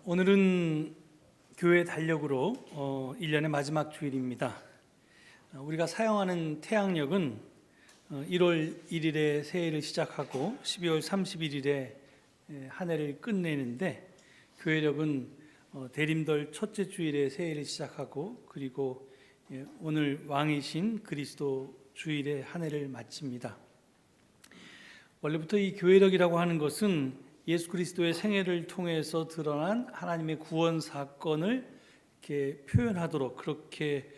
오늘은 교회 달력으로 1년의 마지막 주일입니다. 우리가 사용하는 태양력은 1월 1일에 새해를 시작하고 12월 31일에 한 해를 끝내는데, 교회력은 대림절 첫째 주일에 새해를 시작하고 그리고 오늘 왕이신 그리스도 주일에 한 해를 마칩니다. 원래부터 이 교회력이라고 하는 것은 예수 그리스도의 생애를 통해서 드러난 하나님의 구원 사건을 이렇게 표현하도록 그렇게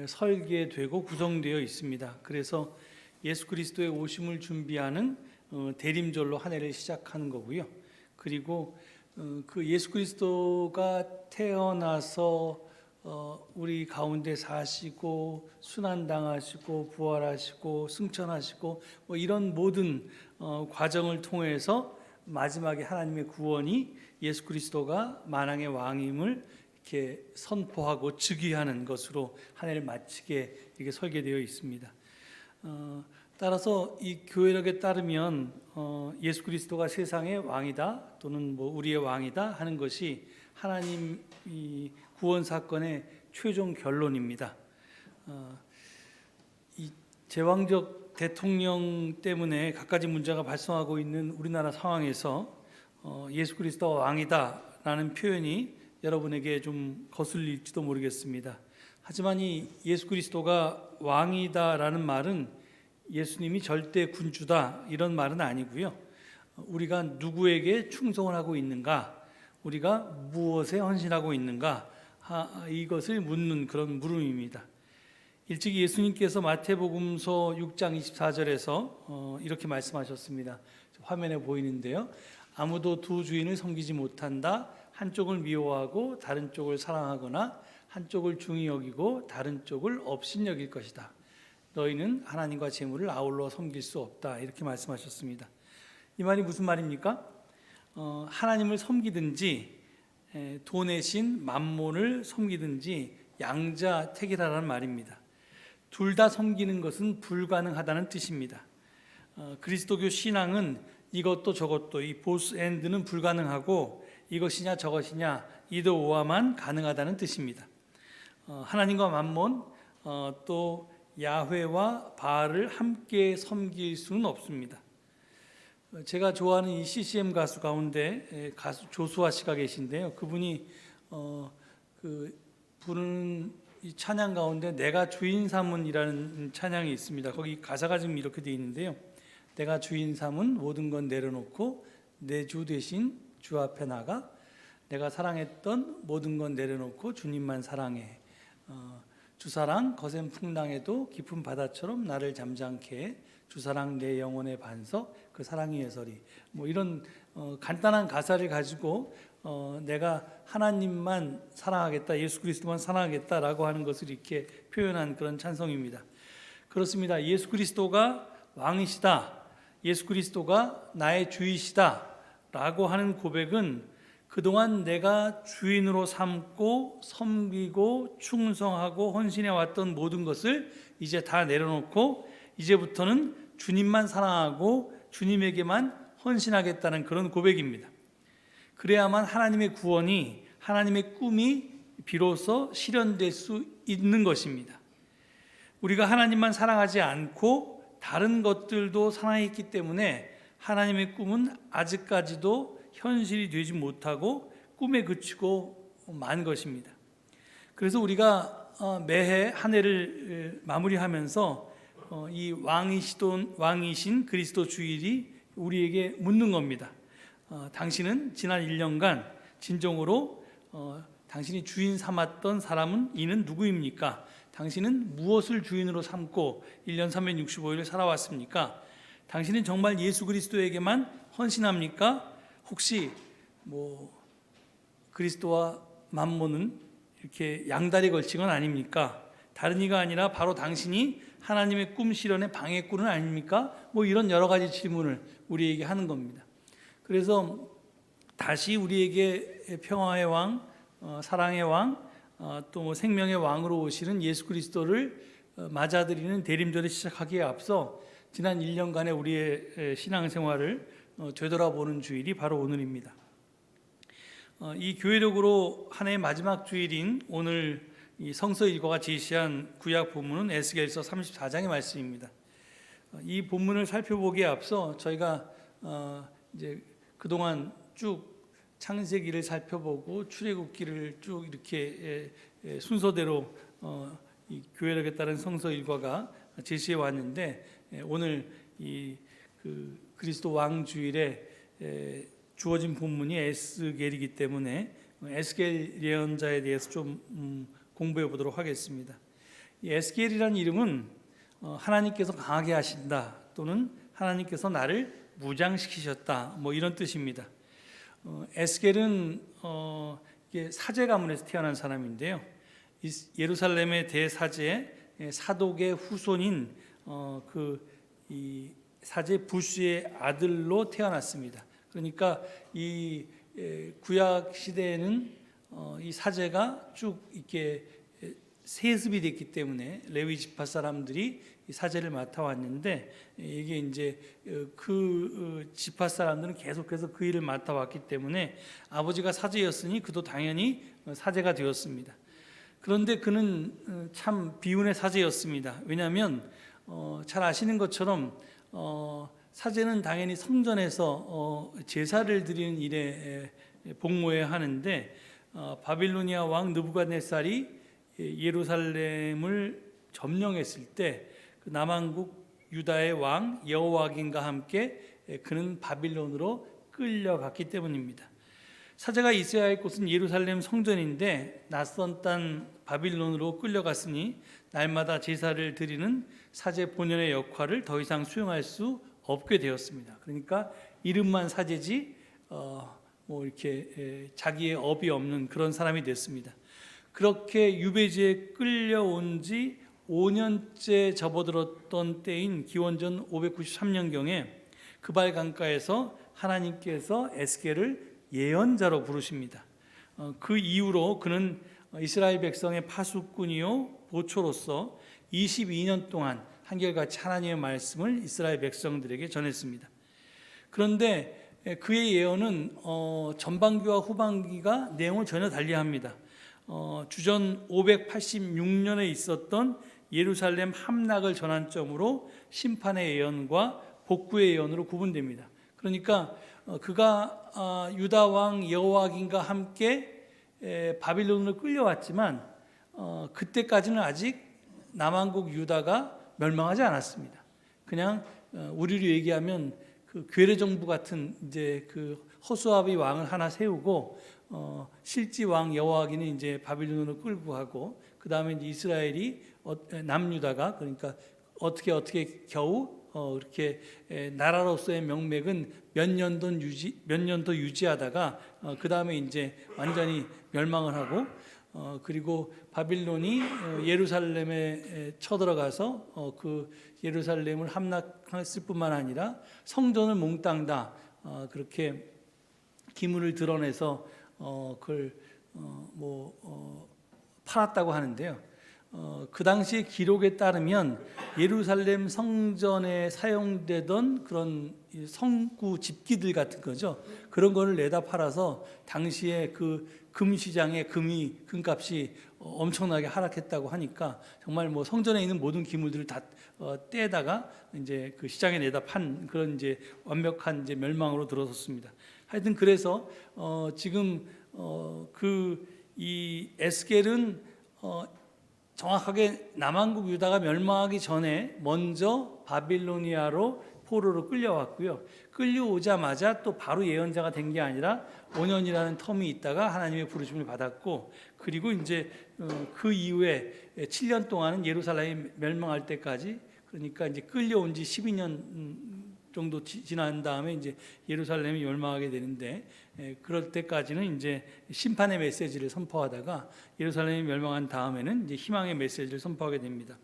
설계되고 구성되어 있습니다. 그래서 예수 그리스도의 오심을 준비하는 대림절로 한 해를 시작하는 거고요. 그리고 그 예수 그리스도가 태어나서 우리 가운데 사시고 순환당하시고 부활하시고 승천하시고 이런 모든 과정을 통해서 마지막에 하나님의 구원이 예수 그리스도가 만왕의 왕임을 이렇게 선포하고 즉위하는 것으로 한 해를 마치게 이렇게 설계되어 있습니다. 따라서 이 교회력에 따르면 예수 그리스도가 세상의 왕이다 또는 우리의 왕이다 하는 것이 하나님 이 구원 사건의 최종 결론입니다. 이 제왕적 대통령 때문에 갖가지 문제가 발생하고 있는 우리나라 상황에서 예수 그리스도가 왕이다라는 표현이 여러분에게 좀 거슬릴지도 모르겠습니다. 하지만 이 예수 그리스도가 왕이다라는 말은 예수님이 절대 군주다 이런 말은 아니고요. 우리가 누구에게 충성을 하고 있는가, 우리가 무엇에 헌신하고 있는가, 이것을 묻는 그런 물음입니다. 일찍이 예수님께서 마태복음서 6장 24절에서 이렇게 말씀하셨습니다. 화면에 보이는데요. 아무도 두 주인을 섬기지 못한다. 한쪽을 미워하고 다른 쪽을 사랑하거나 한쪽을 중히 여기고 다른 쪽을 업신여길 것이다. 너희는 하나님과 재물을 아울러 섬길 수 없다. 이렇게 말씀하셨습니다. 이 말이 무슨 말입니까? 하나님을 섬기든지 돈의 신 맘몬을 섬기든지 양자택일하라는 말입니다. 둘 다 섬기는 것은 불가능하다는 뜻입니다. 그리스도교 신앙은 이것도 저것도 이 보스 앤드는 불가능하고 이것이냐 저것이냐 이더 오아만 가능하다는 뜻입니다. 하나님과 맘몬 또 야훼와 바알을 함께 섬길 수는 없습니다. 제가 좋아하는 이 CCM 가수 가운데 가수 조수아 씨가 계신데요. 그분이 부르는 이 찬양 가운데 내가 주인 삼은이라는 찬양이 있습니다. 거기 가사가 지금 이렇게 되어 있는데요. 내가 주인 삼은 모든 건 내려놓고 내 주 대신 주 앞에 나가 내가 사랑했던 모든 건 내려놓고 주님만 사랑해. 주사랑 거센 풍랑에도 깊은 바다처럼 나를 잠잠케 해. 주사랑 내 영혼의 반석 그 사랑이 예설이. 이런 간단한 가사를 가지고 내가 하나님만 사랑하겠다, 예수 그리스도만 사랑하겠다라고 하는 것을 이렇게 표현한 그런 찬송입니다. 그렇습니다. 예수 그리스도가 왕이시다, 예수 그리스도가 나의 주이시다 라고 하는 고백은 그동안 내가 주인으로 삼고 섬기고 충성하고 헌신해 왔던 모든 것을 이제 다 내려놓고 이제부터는 주님만 사랑하고 주님에게만 헌신하겠다는 그런 고백입니다. 그래야만 하나님의 구원이, 하나님의 꿈이 비로소 실현될 수 있는 것입니다. 우리가 하나님만 사랑하지 않고 다른 것들도 사랑했기 때문에 하나님의 꿈은 아직까지도 현실이 되지 못하고 꿈에 그치고 만 것입니다. 그래서 우리가 매해 한 해를 마무리하면서 이 왕이신 그리스도 주일이 우리에게 묻는 겁니다. 당신은 지난 1년간 진정으로 당신이 주인 삼았던 사람은 이는 누구입니까? 당신은 무엇을 주인으로 삼고 1년 365일을 살아왔습니까? 당신은 정말 예수 그리스도에게만 헌신합니까? 혹시 그리스도와 맘몬은 이렇게 양다리 걸친 건 아닙니까? 다른 이가 아니라 바로 당신이 하나님의 꿈 실현의 방해꾼은 아닙니까? 이런 여러 가지 질문을 우리에게 하는 겁니다. 그래서 다시 우리에게 평화의 왕, 사랑의 왕, 또 생명의 왕으로 오시는 예수 그리스도를 맞아들이는 대림절을 시작하기에 앞서 지난 1년간의 우리의 신앙생활을 되돌아보는 주일이 바로 오늘입니다. 이 교회력으로 한 해의 마지막 주일인 오늘 이 성서 일과가 제시한 구약 본문은 에스겔서 34장의 말씀입니다. 이 본문을 살펴보기에 앞서 저희가 이제 그동안 쭉 창세기를 살펴보고 출애굽기를 쭉 이렇게 순서대로 이 교회력에 따른 성서 일과가 제시해 왔는데, 오늘 이 그리스도 왕 주일에 주어진 본문이 에스겔이기 때문에 에스겔 예언자에 대해서 좀 공부해 보도록 하겠습니다. 이 에스겔이라는 이름은 하나님께서 강하게 하신다, 또는 하나님께서 나를 무장시키셨다, 뭐 이런 뜻입니다. 에스겔은 사제 가문에서 태어난 사람인데요. 예루살렘의 대사제 사독의 후손인 이 사제 부스의 아들로 태어났습니다. 그러니까 이 구약 시대에는 이 사제가 쭉 이렇게 세습이 됐기 때문에 레위 지파 사람들이 이 사제를 맡아왔는데, 이게 이제 그 지파 사람들은 계속해서 그 일을 맡아왔기 때문에 아버지가 사제였으니 그도 당연히 사제가 되었습니다. 그런데 그는 참 비운의 사제였습니다. 왜냐하면 잘 아시는 것처럼 사제는 당연히 성전에서 제사를 드리는 일에 복무해야 하는데, 바빌로니아 왕 느부갓네살이 예루살렘을 점령했을 때 그 남왕국 유다의 왕 여호와긴과 함께 그는 바빌론으로 끌려갔기 때문입니다. 사제가 있어야 할 곳은 예루살렘 성전인데 낯선 땅 바빌론으로 끌려갔으니 날마다 제사를 드리는 사제 본연의 역할을 더 이상 수행할 수 없게 되었습니다. 그러니까 이름만 사제지 뭐 이렇게 자기의 업이 없는 그런 사람이 됐습니다. 그렇게 유배지에 끌려온 지 5년째 접어들었던 때인 기원전 593년경에 그발 강가에서 하나님께서 에스겔을 예언자로 부르십니다. 그 이후로 그는 이스라엘 백성의 파수꾼이요 보초로서 22년 동안 한결같이 하나님의 말씀을 이스라엘 백성들에게 전했습니다. 그런데 그의 예언은 전반기와 후반기가 내용을 전혀 달리합니다. 주전 586년에 있었던 예루살렘 함락을 전환점으로 심판의 예언과 복구의 예언으로 구분됩니다. 그러니까 그가 유다 왕 여호와긴과 함께 바빌론으로 끌려왔지만 그때까지는 아직 남왕국 유다가 멸망하지 않았습니다. 그냥 우리로 얘기하면 그 괴뢰 정부 같은 이제 그 허수아비 왕을 하나 세우고 실지 왕 여호와긴은 이제 바빌론으로 끌고 가고, 그 다음에 이스라엘이 남유다가, 그러니까 어떻게 겨우 이렇게 나라로서의 명맥은 몇 년도 유지하다가 그 다음에 이제 완전히 멸망을 하고, 그리고 바빌론이 예루살렘에 쳐들어가서 그 예루살렘을 함락했을 뿐만 아니라 성전을 몽땅 다 그렇게 기물을 드러내서 그걸 팔았다고 하는데요. 그 당시의 기록에 따르면 예루살렘 성전에 사용되던 그런 성구 집기들 같은 거죠. 그런 거를 내다 팔아서 당시에 그 금시장의 금값이 엄청나게 하락했다고 하니까 정말 뭐 성전에 있는 모든 기물들을 다 떼다가 이제 그 시장에 내다 판 그런 이제 완벽한 이제 멸망으로 들어섰습니다. 하여튼 그래서 지금 이 에스겔은 정확하게 남왕국 유다가 멸망하기 전에 먼저 바빌로니아로 포로로 끌려왔고요. 끌려오자마자 또 바로 예언자가 된 게 아니라 5년이라는 텀이 있다가 하나님의 부르심을 받았고, 그리고 이제 그 이후에 7년 동안은 예루살렘이 멸망할 때까지, 그러니까 이제 끌려온 지 12년 정도 지난 다음에 이제 예루살렘이 멸망하게 되는데, 그럴 때까지는 이제 심판의 메시지를 선포하다가 예루살렘이 멸망한 다음에는 이제 희망의 메시지를 선포하게 됩니다.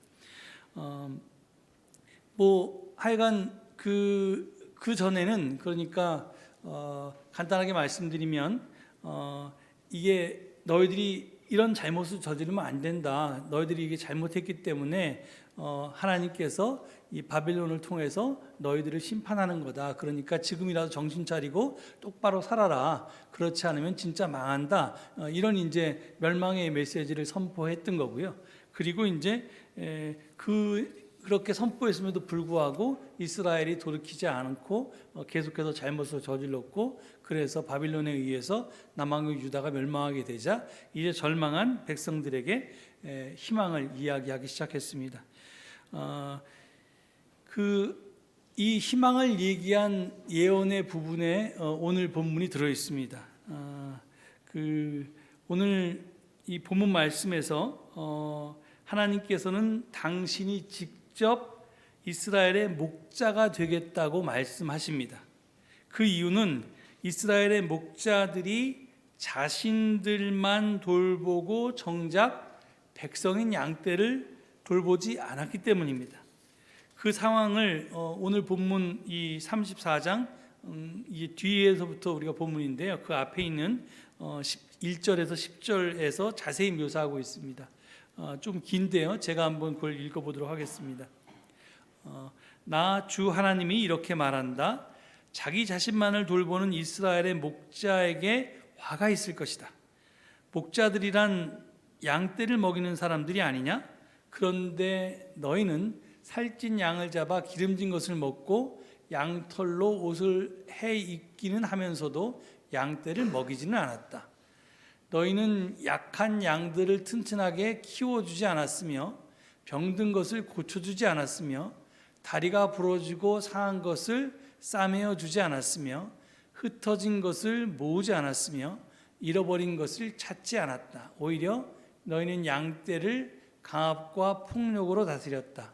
하여간 그 전에는, 그러니까 간단하게 말씀드리면 이게 너희들이 이런 잘못을 저지르면 안 된다. 너희들이 이게 잘못했기 때문에 하나님께서 이 바빌론을 통해서 너희들을 심판하는 거다. 그러니까 지금이라도 정신 차리고 똑바로 살아라. 그렇지 않으면 진짜 망한다. 이런 이제 멸망의 메시지를 선포했던 거고요. 그리고 이제 그렇게 선포했음에도 불구하고 이스라엘이 돌이키지 않고 계속해서 잘못을 저질렀고, 그래서 바빌론에 의해서 남왕국 유다가 멸망하게 되자 이제 절망한 백성들에게 희망을 이야기하기 시작했습니다. 이 희망을 얘기한 예언의 부분에 오늘 본문이 들어 있습니다. 오늘 이 본문 말씀에서 하나님께서는 당신이 직접 이스라엘의 목자가 되겠다고 말씀하십니다. 그 이유는 이스라엘의 목자들이 자신들만 돌보고 정작 백성인 양떼를 돌보지 않았기 때문입니다. 그 상황을 오늘 본문 이 34장 이 뒤에서부터 우리가 본문인데요. 그 앞에 있는 1절에서 10절에서 자세히 묘사하고 있습니다. 좀 긴데요. 제가 한번 그걸 읽어보도록 하겠습니다. 나 주 하나님이 이렇게 말한다. 자기 자신만을 돌보는 이스라엘의 목자에게 화가 있을 것이다. 목자들이란 양떼를 먹이는 사람들이 아니냐? 그런데 너희는 살찐 양을 잡아 기름진 것을 먹고 양털로 옷을 해 입기는 하면서도 양떼를 먹이지는 않았다. 너희는 약한 양들을 튼튼하게 키워주지 않았으며 병든 것을 고쳐주지 않았으며 다리가 부러지고 상한 것을 싸매어 주지 않았으며 흩어진 것을 모으지 않았으며 잃어버린 것을 찾지 않았다. 오히려 너희는 양떼를 강압과 폭력으로 다스렸다.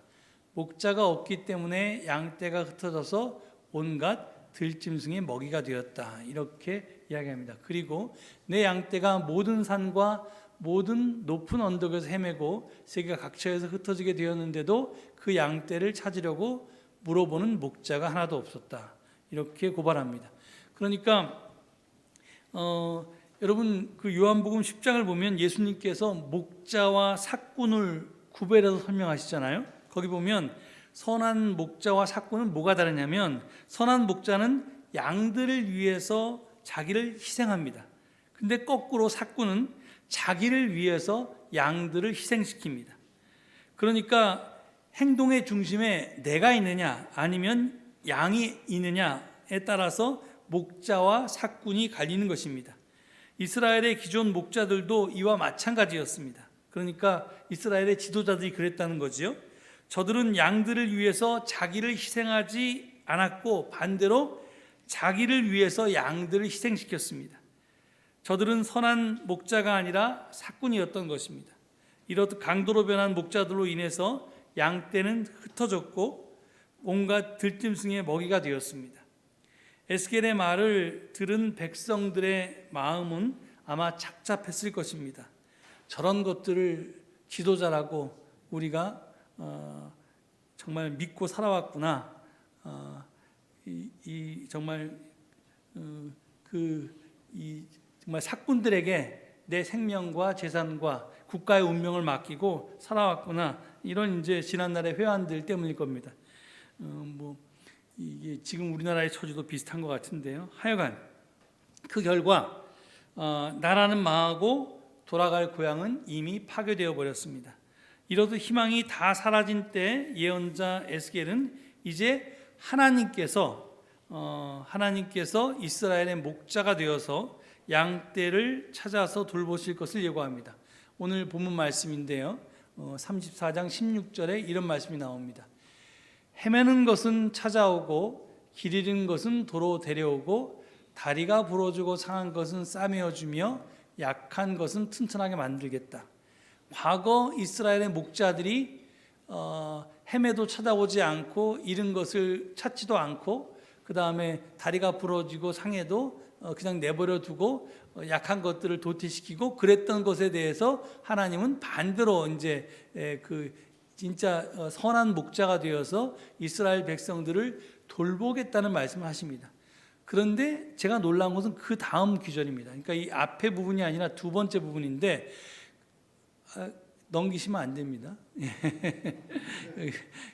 목자가 없기 때문에 양떼가 흩어져서 온갖 들짐승의 먹이가 되었다. 이렇게 이야기합니다. 그리고 내 양떼가 모든 산과 모든 높은 언덕에서 헤매고 세계가 각처에서 흩어지게 되었는데도 그 양떼를 찾으려고 물어보는 목자가 하나도 없었다. 이렇게 고발합니다. 그러니까 여러분 그 요한복음 10장을 보면 예수님께서 목자와 삭군을 구별해서 설명하시잖아요. 거기 보면 선한 목자와 삭군은 뭐가 다르냐면, 선한 목자는 양들을 위해서 자기를 희생합니다. 근데 거꾸로 삭군은 자기를 위해서 양들을 희생시킵니다. 그러니까 행동의 중심에 내가 있느냐 아니면 양이 있느냐에 따라서 목자와 삭군이 갈리는 것입니다. 이스라엘의 기존 목자들도 이와 마찬가지였습니다. 그러니까 이스라엘의 지도자들이 그랬다는 거지요. 저들은 양들을 위해서 자기를 희생하지 않았고 반대로 자기를 위해서 양들을 희생시켰습니다. 저들은 선한 목자가 아니라 삭군이었던 것입니다. 이렇듯 강도로 변한 목자들로 인해서 양떼는 흩어졌고 온갖 들짐승의 먹이가 되었습니다. 에스겔의 말을 들은 백성들의 마음은 아마 착잡했을 것입니다. 저런 것들을 지도자라고 우리가 정말 믿고 살아왔구나. 정말 정말 삭군들에게 내 생명과 재산과 국가의 운명을 맡기고 살아왔구나. 이런 이제 지난날의 회환들 때문일 겁니다. 이게 지금 우리나라의 처지도 비슷한 것 같은데요. 하여간 그 결과 나라는 망하고 돌아갈 고향은 이미 파괴되어 버렸습니다. 이로도 희망이 다 사라진 때 예언자 에스겔은 이제 하나님께서 이스라엘의 목자가 되어서 양떼를 찾아서 돌보실 것을 예고합니다. 오늘 본문 말씀인데요. 34장 16절에 이런 말씀이 나옵니다. 헤매는 것은 찾아오고 길 잃은 것은 도로 데려오고 다리가 부러지고 상한 것은 싸매어주며 약한 것은 튼튼하게 만들겠다. 과거 이스라엘의 목자들이 헤매도 찾아오지 않고 잃은 것을 찾지도 않고 그 다음에 다리가 부러지고 상해도 그냥 내버려 두고 약한 것들을 도태시키고 그랬던 것에 대해서 하나님은 반대로 이제 진짜 선한 목자가 되어서 이스라엘 백성들을 돌보겠다는 말씀을 하십니다. 그런데 제가 놀라운 것은 그 다음 구절입니다. 그러니까 이 앞에 부분이 아니라 두 번째 부분인데 넘기시면 안 됩니다.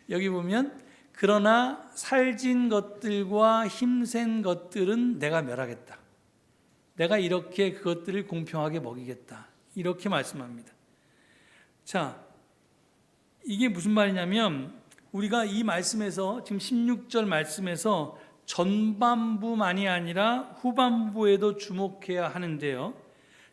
여기 보면 그러나 살진 것들과 힘센 것들은 내가 멸하겠다. 내가 이렇게 그것들을 공평하게 먹이겠다. 이렇게 말씀합니다. 자, 이게 무슨 말이냐면 우리가 이 말씀에서 지금 16절 말씀에서 전반부만이 아니라 후반부에도 주목해야 하는데요.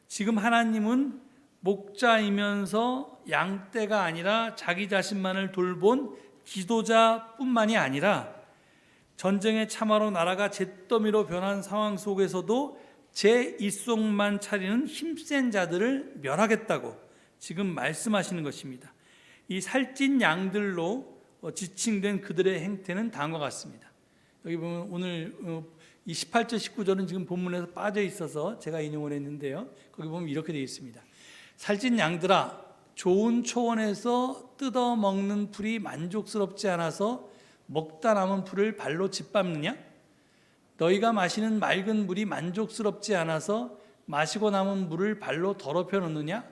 지금 하나님은 목자이면서 양떼가 아니라 자기 자신만을 돌본 기도자뿐만이 아니라 전쟁의 참화로 나라가 잿더미로 변한 상황 속에서도 제 입속만 차리는 힘센 자들을 멸하겠다고 지금 말씀하시는 것입니다. 이 살찐 양들로 지칭된 그들의 행태는 다음과 같습니다. 여기 보면 오늘 이 18절 19절은 지금 본문에서 빠져 있어서 제가 인용을 했는데요. 거기 보면 이렇게 되어 있습니다. 살찐 양들아, 좋은 초원에서 뜯어 먹는 풀이 만족스럽지 않아서 먹다 남은 풀을 발로 짓밟느냐? 너희가 마시는 맑은 물이 만족스럽지 않아서 마시고 남은 물을 발로 더럽혀 놓느냐?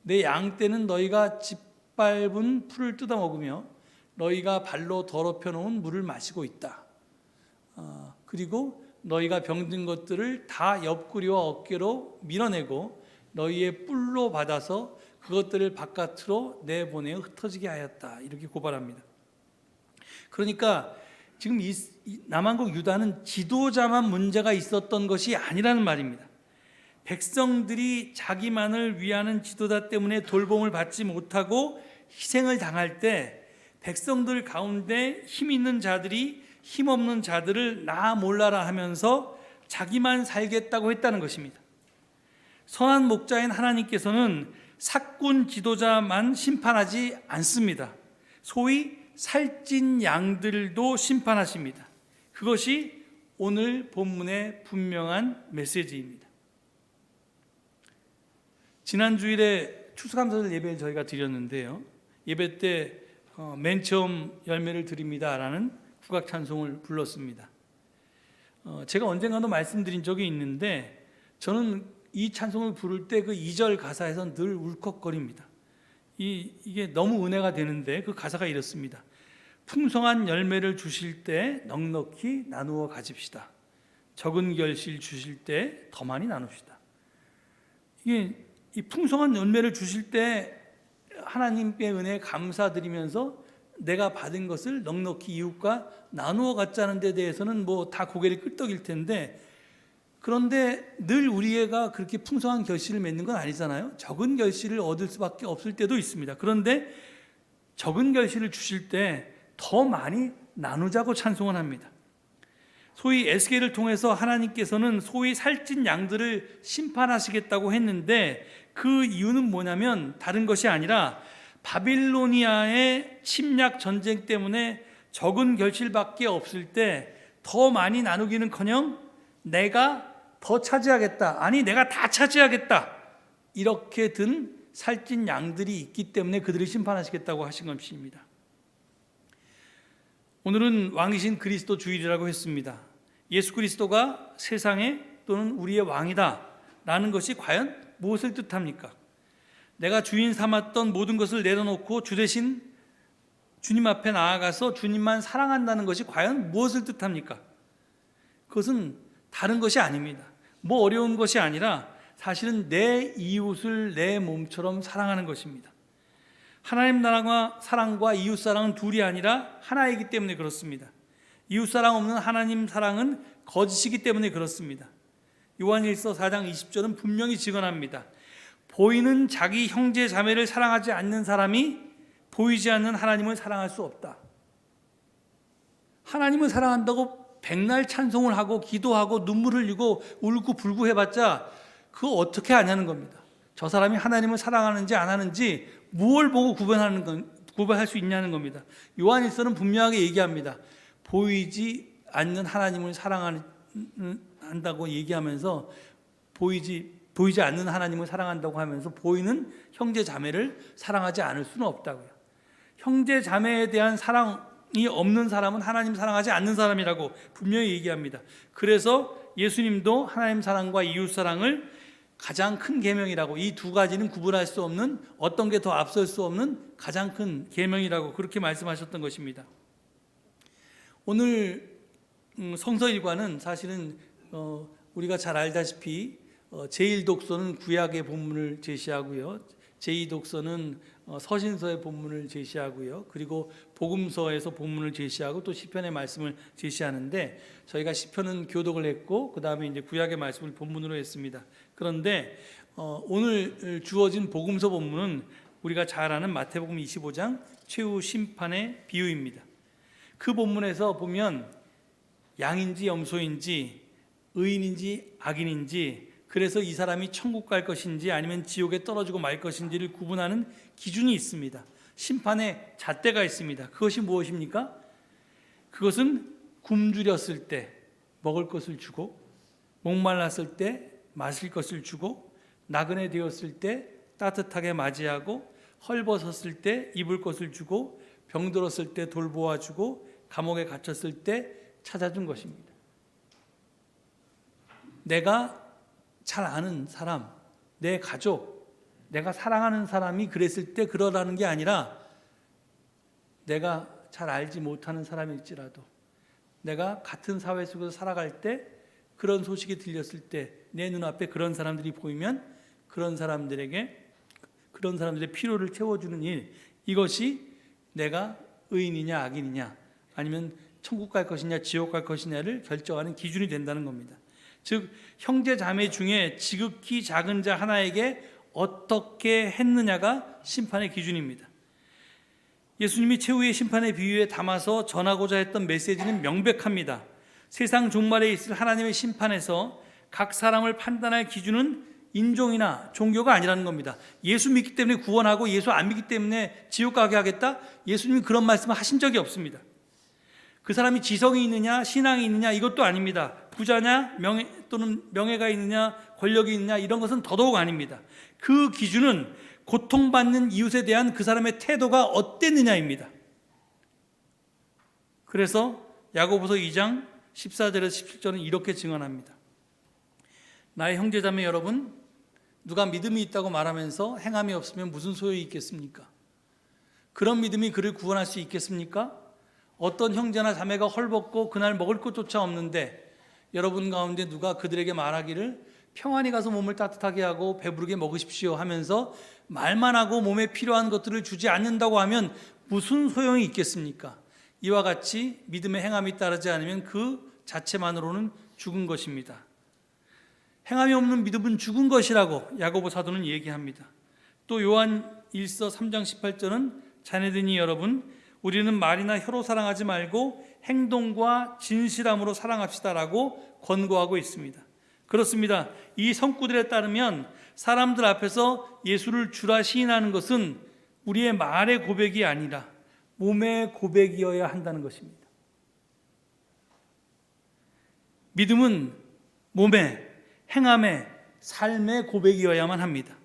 내 양떼는 너희가 짓밟은 풀을 뜯어 먹으며 너희가 발로 더럽혀 놓은 물을 마시고 있다. 그리고 너희가 병든 것들을 다 옆구리와 어깨로 밀어내고 너희의 뿔로 받아서 그것들을 바깥으로 내보내어 흩어지게 하였다. 이렇게 고발합니다. 그러니까 지금 이 남한국 유다는 지도자만 문제가 있었던 것이 아니라는 말입니다. 백성들이 자기만을 위하는 지도자 때문에 돌봄을 받지 못하고 희생을 당할 때 백성들 가운데 힘 있는 자들이 힘없는 자들을 나 몰라라 하면서 자기만 살겠다고 했다는 것입니다. 선한 목자인 하나님께서는 사꾼 지도자만 심판하지 않습니다. 소위 살찐 양들도 심판하십니다. 그것이 오늘 본문의 분명한 메시지입니다. 지난 주일에 추수감사절 예배를 저희가 드렸는데요. 예배 때 맨 처음 열매를 드립니다라는 국악 찬송을 불렀습니다. 제가 언젠가도 말씀드린 적이 있는데 저는 이 찬송을 부를 때 그 2절 가사에서 늘 울컥거립니다. 이게 너무 은혜가 되는데 그 가사가 이렇습니다. 풍성한 열매를 주실 때 넉넉히 나누어 가집시다. 적은 결실 주실 때 더 많이 나눕시다. 이게 이 풍성한 열매를 주실 때 하나님의 은혜에 감사드리면서 내가 받은 것을 넉넉히 이웃과 나누어 갖자는 데 대해서는 뭐 다 고개를 끄덕일 텐데, 그런데 늘 우리가 그렇게 풍성한 결실을 맺는 건 아니잖아요. 적은 결실을 얻을 수밖에 없을 때도 있습니다. 그런데 적은 결실을 주실 때 더 많이 나누자고 찬송을 합니다. 소위 에스겔을 통해서 하나님께서는 소위 살찐 양들을 심판하시겠다고 했는데 그 이유는 뭐냐면 다른 것이 아니라 바빌로니아의 침략 전쟁 때문에 적은 결실밖에 없을 때 더 많이 나누기는커녕 내가 더 차지하겠다, 아니 내가 다 차지하겠다, 이렇게 든 살찐 양들이 있기 때문에 그들을 심판하시겠다고 하신 것입니다. 오늘은 왕이신 그리스도 주일이라고 했습니다. 예수 그리스도가 세상의 또는 우리의 왕이다 라는 것이 과연 무엇을 뜻합니까? 내가 주인 삼았던 모든 것을 내려놓고 주 대신 주님 앞에 나아가서 주님만 사랑한다는 것이 과연 무엇을 뜻합니까? 그것은 다른 것이 아닙니다. 뭐 어려운 것이 아니라 사실은 내 이웃을 내 몸처럼 사랑하는 것입니다. 하나님 나라와 사랑과 이웃 사랑은 둘이 아니라 하나이기 때문에 그렇습니다. 이웃 사랑 없는 하나님 사랑은 거짓이기 때문에 그렇습니다. 요한일서 4장 20절은 분명히 증언합니다. 보이는 자기 형제 자매를 사랑하지 않는 사람이 보이지 않는 하나님을 사랑할 수 없다. 하나님을 사랑한다고 백날 찬송을 하고 기도하고 눈물 흘리고 울고 불고 해봤자 그거 어떻게 아냐는 겁니다. 저 사람이 하나님을 사랑하는지 안 하는지 무엇을 보고 구별할 수 있냐는 겁니다. 요한일서는 분명하게 얘기합니다. 보이지 않는 하나님을 사랑한다고 얘기하면서 보이지 않는 하나님을 사랑한다고 하면서 보이는 형제 자매를 사랑하지 않을 수는 없다고요. 형제 자매에 대한 사랑이 없는 사람은 하나님 사랑하지 않는 사람이라고 분명히 얘기합니다. 그래서 예수님도 하나님 사랑과 이웃 사랑을 가장 큰 계명이라고, 이 두 가지는 구분할 수 없는, 어떤 게 더 앞설 수 없는 가장 큰 계명이라고 그렇게 말씀하셨던 것입니다. 오늘 성서일과는 사실은 우리가 잘 알다시피 제1독서는 구약의 본문을 제시하고요, 제2독서는 서신서의 본문을 제시하고요, 그리고 복음서에서 본문을 제시하고 또 시편의 말씀을 제시하는데, 저희가 시편은 교독을 했고 그 다음에 이제 구약의 말씀을 본문으로 했습니다. 그런데 오늘 주어진 복음서 본문은 우리가 잘 아는 마태복음 25장 최후 심판의 비유입니다. 그 본문에서 보면 양인지 염소인지 의인인지 악인인지, 그래서 이 사람이 천국 갈 것인지 아니면 지옥에 떨어지고 말 것인지를 구분하는 기준이 있습니다. 심판의 잣대가 있습니다. 그것이 무엇입니까? 그것은 굶주렸을 때 먹을 것을 주고, 목말랐을 때 마실 것을 주고, 나그네 되었을 때 따뜻하게 맞이하고, 헐벗었을 때 입을 것을 주고, 병들었을 때 돌보아 주고, 감옥에 갇혔을 때 찾아준 것입니다. 내가 잘 아는 사람, 내 가족, 내가 사랑하는 사람이 그랬을 때 그러라는 게 아니라, 내가 잘 알지 못하는 사람일지라도 내가 같은 사회 속에서 살아갈 때 그런 소식이 들렸을 때 내 눈앞에 그런 사람들이 보이면 그런 사람들의 필요를 채워주는 일, 이것이 내가 의인이냐 악인이냐, 아니면 천국 갈 것이냐 지옥 갈 것이냐를 결정하는 기준이 된다는 겁니다. 즉 형제 자매 중에 지극히 작은 자 하나에게 어떻게 했느냐가 심판의 기준입니다. 예수님이 최후의 심판의 비유에 담아서 전하고자 했던 메시지는 명백합니다. 세상 종말에 있을 하나님의 심판에서 각 사람을 판단할 기준은 인종이나 종교가 아니라는 겁니다. 예수 믿기 때문에 구원하고 예수 안 믿기 때문에 지옥 가게 하겠다? 예수님이 그런 말씀을 하신 적이 없습니다. 그 사람이 지성이 있느냐 신앙이 있느냐 이것도 아닙니다. 부자냐 또는 명예가 있느냐 권력이 있느냐 이런 것은 더더욱 아닙니다. 그 기준은 고통받는 이웃에 대한 그 사람의 태도가 어땠느냐입니다. 그래서 야고보서 2장 14절에서 17절은 이렇게 증언합니다. 나의 형제자매 여러분, 누가 믿음이 있다고 말하면서 행함이 없으면 무슨 소용이 있겠습니까? 그런 믿음이 그를 구원할 수 있겠습니까? 어떤 형제나 자매가 헐벗고 그날 먹을 것조차 없는데 여러분 가운데 누가 그들에게 말하기를 평안히 가서 몸을 따뜻하게 하고 배부르게 먹으십시오 하면서 말만 하고 몸에 필요한 것들을 주지 않는다고 하면 무슨 소용이 있겠습니까? 이와 같이 믿음의 행함이 따르지 않으면 그 자체만으로는 죽은 것입니다. 행함이 없는 믿음은 죽은 것이라고 야고보 사도는 얘기합니다. 또 요한 1서 3장 18절은 자녀들이 여러분, 우리는 말이나 혀로 사랑하지 말고 행동과 진실함으로 사랑합시다라고 권고하고 있습니다. 그렇습니다. 이 성구들에 따르면 사람들 앞에서 예수를 주라 시인하는 것은 우리의 말의 고백이 아니라 몸의 고백이어야 한다는 것입니다. 믿음은 몸의 행함의 삶의 고백이어야만 합니다.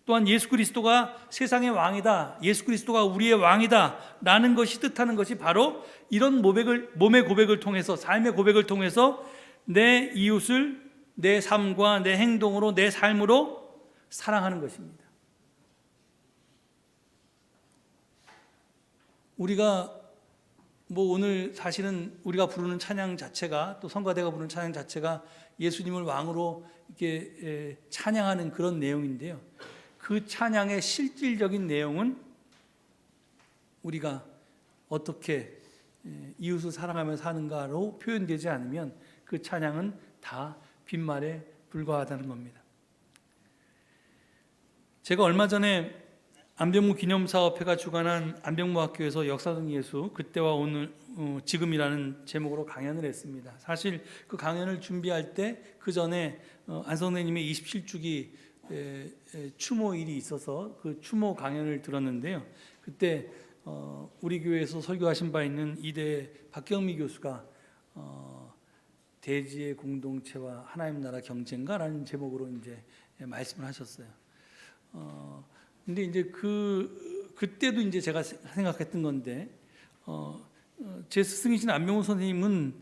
또한 예수 그리스도가 세상의 왕이다, 예수 그리스도가 우리의 왕이다 라는 것이 뜻하는 것이 바로 이런 몸의 고백을 통해서, 삶의 고백을 통해서 내 이웃을 내 삶과 내 행동으로, 내 삶으로 사랑하는 것입니다. 우리가 오늘 사실은 우리가 부르는 찬양 자체가, 또 성가대가 부르는 찬양 자체가 예수님을 왕으로 이렇게 찬양하는 그런 내용인데요. 그 찬양의 실질적인 내용은 우리가 어떻게 이웃을 사랑하며 사는가로 표현되지 않으면 그 찬양은 다 빈말에 불과하다는 겁니다. 제가 얼마 전에 안병무 기념사업회가 주관한 안병무학교에서 역사적 예수, 그때와 오늘 지금이라는 제목으로 강연을 했습니다. 사실 그 강연을 준비할 때 그 전에 안 선생님의 27주기 추모일이 있어서 그 추모 강연을 들었는데요. 그때 우리 교회에서 설교하신 바 있는 이대 박경미 교수가 대지의 공동체와 하나님 나라 경쟁가라는 제목으로 이제 말씀을 하셨어요. 근데 이제 그때도 이제 제가 생각했던 건데, 제 스승이신 안병호 선생님은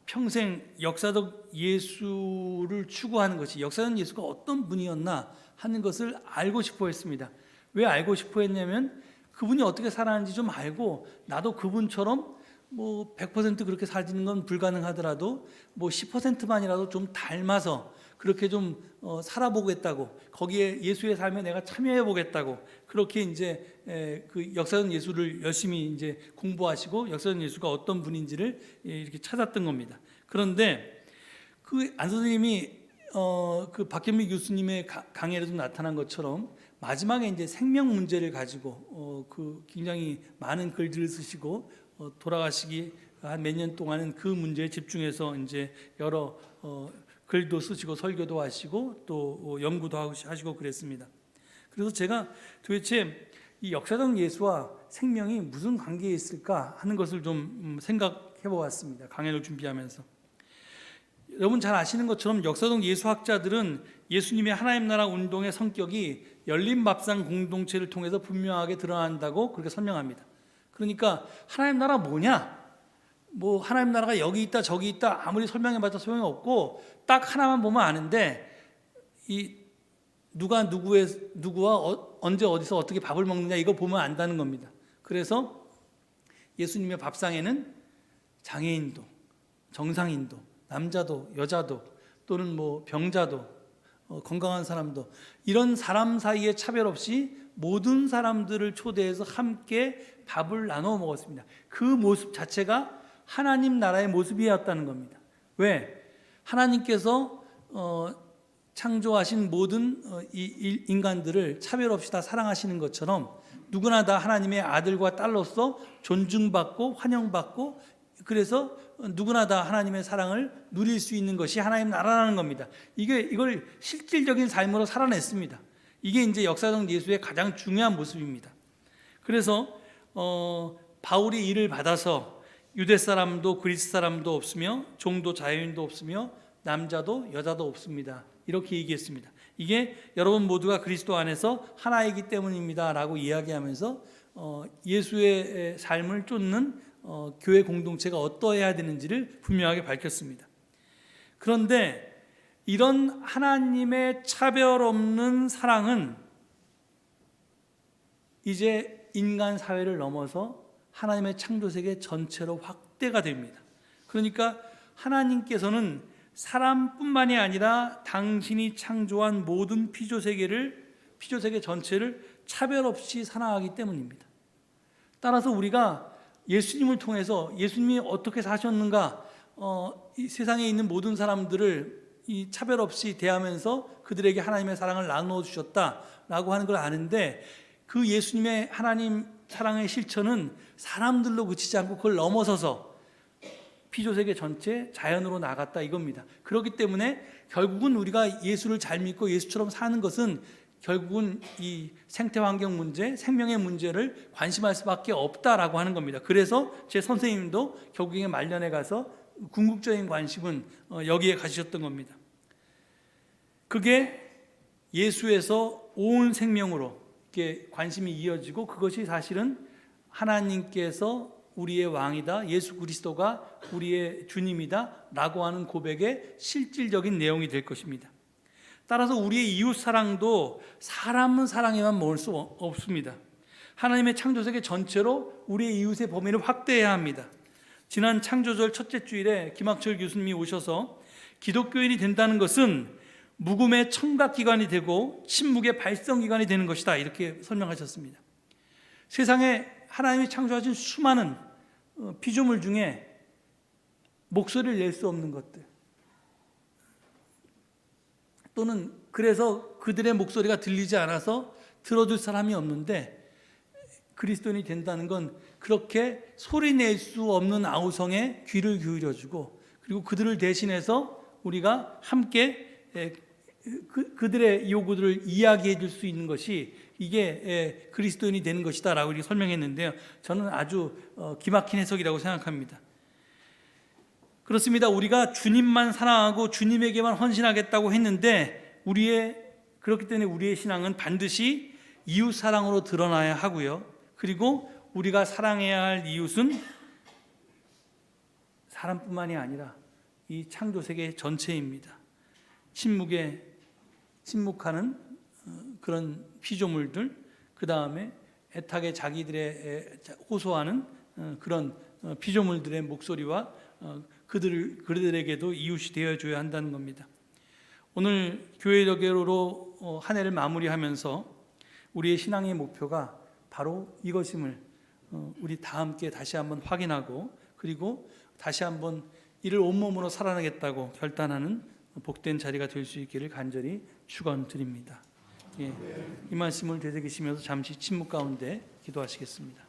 평생 역사적 예수를 추구하는 것이, 역사적 예수가 어떤 분이었나 하는 것을 알고 싶어 했습니다. 왜 알고 싶어 했냐면 그분이 어떻게 살았는지 좀 알고, 나도 그분처럼 뭐 100% 그렇게 살지는 건 불가능하더라도 뭐 10%만이라도 좀 닮아서 그렇게 좀 살아보겠다고, 거기에 예수의 삶에 내가 참여해 보겠다고, 그렇게 이제 그 역사적 예수를 열심히 이제 공부하시고 역사적 예수가 어떤 분인지를 이렇게 찾았던 겁니다. 그런데 그 안 선생님이 그 박현미 교수님의 강의에도 나타난 것처럼 마지막에 이제 생명 문제를 가지고 그 굉장히 많은 글들을 쓰시고 돌아가시기 한 몇 년 동안은 그 문제에 집중해서 이제 여러 글도 쓰시고 설교도 하시고 또 연구도 하시고 그랬습니다. 그래서 제가 도대체 이 역사적 예수와 생명이 무슨 관계에 있을까 하는 것을 좀 생각해 보았습니다. 강연을 준비하면서. 여러분 잘 아시는 것처럼 역사적 예수학자들은 예수님의 하나님 나라 운동의 성격이 열린 밥상 공동체를 통해서 분명하게 드러난다고 그렇게 설명합니다. 그러니까 하나님 나라 뭐냐? 뭐 하나님 나라가 여기 있다 저기 있다 아무리 설명해봤자 소용이 없고 딱 하나만 보면 아는데, 이 누가 누구와 언제 어디서 어떻게 밥을 먹느냐 이거 보면 안다는 겁니다. 그래서 예수님의 밥상에는 장애인도 정상인도 남자도 여자도 또는 뭐 병자도 건강한 사람도, 이런 사람 사이에 차별 없이 모든 사람들을 초대해서 함께 밥을 나눠 먹었습니다. 그 모습 자체가 하나님 나라의 모습이었다는 겁니다. 왜? 하나님께서 창조하신 모든 이 인간들을 차별 없이 다 사랑하시는 것처럼 누구나 다 하나님의 아들과 딸로서 존중받고 환영받고, 그래서 누구나 다 하나님의 사랑을 누릴 수 있는 것이 하나님 나라라는 겁니다. 이걸 실질적인 삶으로 살아냈습니다. 이게 이제 역사적 예수의 가장 중요한 모습입니다. 그래서 바울이 이를 받아서 유대 사람도 그리스 사람도 없으며 종도 자유인도 없으며 남자도 여자도 없습니다. 이렇게 얘기했습니다. 이게 여러분 모두가 그리스도 안에서 하나이기 때문입니다 라고 이야기하면서 예수의 삶을 쫓는 교회 공동체가 어떠해야 되는지를 분명하게 밝혔습니다. 그런데 이런 하나님의 차별 없는 사랑은 이제 인간 사회를 넘어서 하나님의 창조세계 전체로 확대가 됩니다. 그러니까 하나님께서는 사람뿐만이 아니라 당신이 창조한 모든 피조세계 전체를 차별 없이 사랑하기 때문입니다. 따라서 우리가 예수님을 통해서 예수님이 어떻게 사셨는가, 이 세상에 있는 모든 사람들을 이 차별 없이 대하면서 그들에게 하나님의 사랑을 나누어 주셨다라고 하는 걸 아는데, 그 예수님의 하나님 사랑의 실천은 사람들로 그치지 않고 그걸 넘어서서 피조세계 전체 자연으로 나갔다 이겁니다. 그렇기 때문에 결국은 우리가 예수를 잘 믿고 예수처럼 사는 것은 결국은 이 생태환경 문제, 생명의 문제를 관심할 수밖에 없다라고 하는 겁니다. 그래서 제 선생님도 결국에 말년에 가서 궁극적인 관심은 여기에 가지셨던 겁니다. 그게 예수에서 온 생명으로 이렇게 관심이 이어지고, 그것이 사실은 하나님께서 우리의 왕이다, 예수 그리스도가 우리의 주님이다 라고 하는 고백의 실질적인 내용이 될 것입니다. 따라서 우리의 이웃 사랑도 사람은 사랑에만 머물 수 없습니다. 하나님의 창조세계 전체로 우리의 이웃의 범위를 확대해야 합니다. 지난 창조절 첫째 주일에 김학철 교수님이 오셔서 기독교인이 된다는 것은 묵음의 청각기관이 되고 침묵의 발성기관이 되는 것이다 이렇게 설명하셨습니다. 세상에 하나님이 창조하신 수많은 피조물 중에 목소리를 낼 수 없는 것들, 또는 그래서 그들의 목소리가 들리지 않아서 들어줄 사람이 없는데, 그리스도인이 된다는 건 그렇게 소리 낼 수 없는 아우성에 귀를 기울여주고, 그리고 그들을 대신해서 우리가 함께 그들의 요구들을 이야기해 줄 수 있는 것이, 이게 그리스도인이 되는 것이다 라고 이렇게 설명했는데요, 저는 아주 기막힌 해석이라고 생각합니다. 그렇습니다. 우리가 주님만 사랑하고 주님에게만 헌신하겠다고 했는데, 그렇기 때문에 우리의 신앙은 반드시 이웃 사랑으로 드러나야 하고요, 그리고 우리가 사랑해야 할 이웃은 사람뿐만이 아니라 이 창조 세계 전체입니다. 침묵하는 그런 피조물들, 그 다음에 애타게 자기들의 호소하는 그런 피조물들의 목소리와 그들에게도 이웃이 되어줘야 한다는 겁니다. 오늘 교회적으로 한 해를 마무리하면서 우리의 신앙의 목표가 바로 이것임을 우리 다 함께 다시 한번 확인하고, 그리고 다시 한번 이를 온몸으로 살아내겠다고 결단하는 복된 자리가 될 수 있기를 간절히 축원드립니다. 이 말씀을 되새기시면서 잠시 침묵 가운데 기도하시겠습니다.